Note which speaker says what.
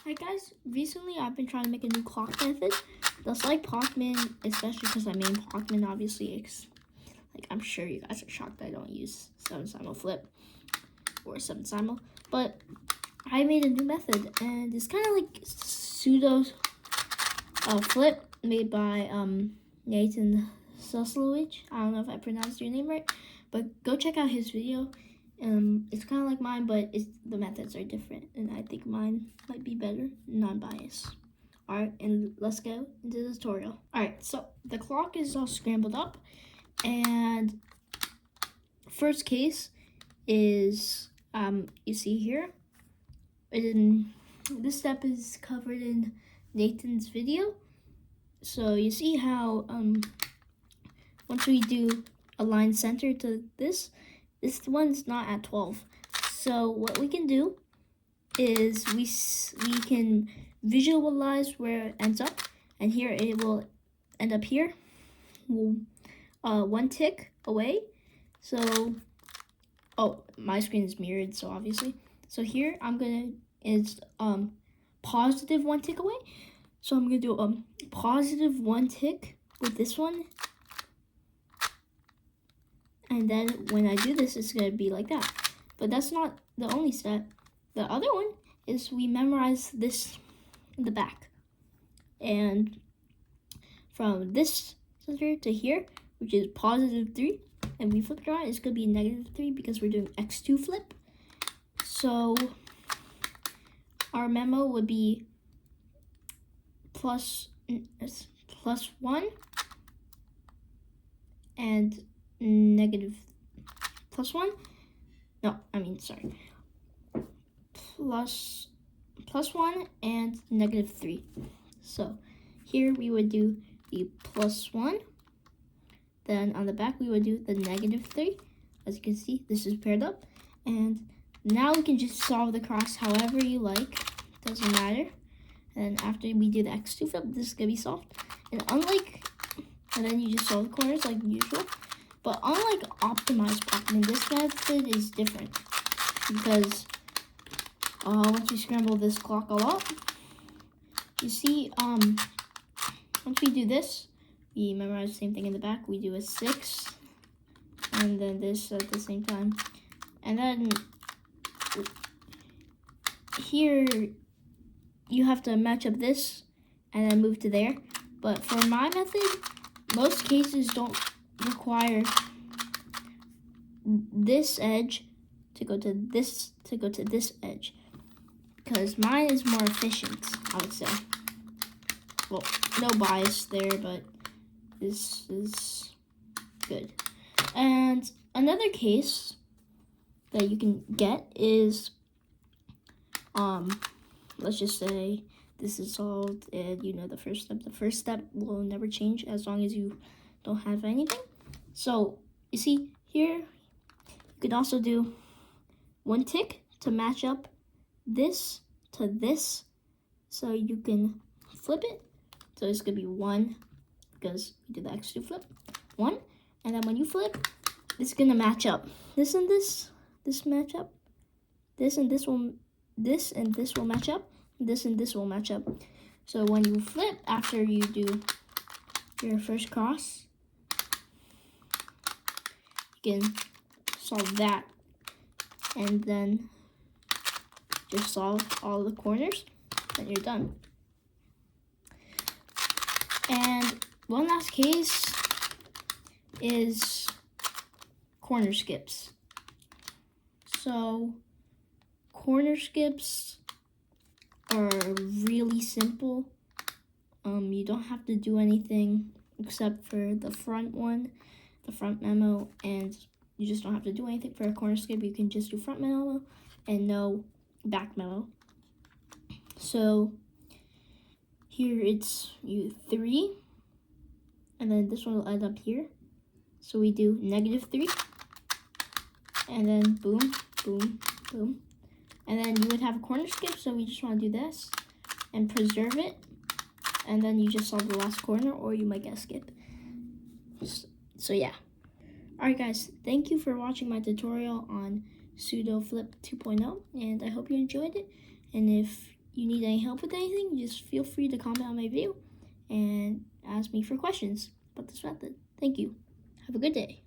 Speaker 1: Hi guys, recently I've been trying to make a new clock method that's like Pacman, especially because I made Pacman obviously. Like I'm sure you guys are shocked I don't use 7 flip or 7 simul, but I made a new method and it's kind of like pseudo flip made by Nathan Suslowich. I don't know if I pronounced your name right, but go check out his video. It's kind of like mine, but the methods are different, and I think mine might be better, non-biased. All right, and let's go into the tutorial. All right, so the clock is all scrambled up, and first case is you see here. This step is covered in Nathan's video. So you see how once we do align center to this one's not at 12. So what we can do is we can visualize where it ends up, and here it will end up here, one tick away. So, oh, my screen is mirrored, so obviously. So here it's positive 1 tick away. So I'm gonna do positive 1 tick with this one. And then when I do this, it's gonna be like that. But that's not the only step. The other one is we memorize this in the back. And from this center to here, which is positive 3, and we flip it around, it's gonna be negative 3 because we're doing x2 flip. So our memo would be plus 1 and negative plus 1. No, I mean, sorry. Plus 1 and negative 3. So here we would do the plus 1. Then on the back we would do the negative 3. As you can see, this is paired up. And now we can just solve the cross however you like. Doesn't matter. And after we do the x2 flip, this is going to be solved. And then you just solve the corners like usual. But unlike optimized Pacman, this method is different because once we scramble this clock all up, you see, once we do this, we memorize the same thing in the back. We do a 6, and then this at the same time. And then here, you have to match up this and then move to there. But for my method, most cases don't require this edge to go to this edge, because mine is more efficient, I would say. Well, no bias there, but this is good. And another case that you can get is let's just say this is solved and you know the first step. The first step will never change as long as you don't have anything. So you see here, you could also do 1 tick to match up this to this, so you can flip it. So it's gonna be 1 because we did the x2 flip, 1, and then when you flip, it's gonna match up. This and this match up. This and this will match up. This and this will match up. So when you flip after you do your first cross, you can solve that, and then just solve all the corners, and you're done. And one last case is corner skips. So corner skips are really simple. You don't have to do anything except for the front one, the front memo, and you just don't have to do anything for a corner skip. You can just do front memo and no back memo. So here it's 3, and then this one will end up here. So we do negative 3, and then boom, boom, boom. And then you would have a corner skip, so we just want to do this and preserve it. And then you just solve the last corner, or you might get a skip. So yeah. Alright guys, thank you for watching my tutorial on Pseudo Flip 2.0, and I hope you enjoyed it. And if you need any help with anything, just feel free to comment on my video and ask me for questions about this method. Thank you. Have a good day.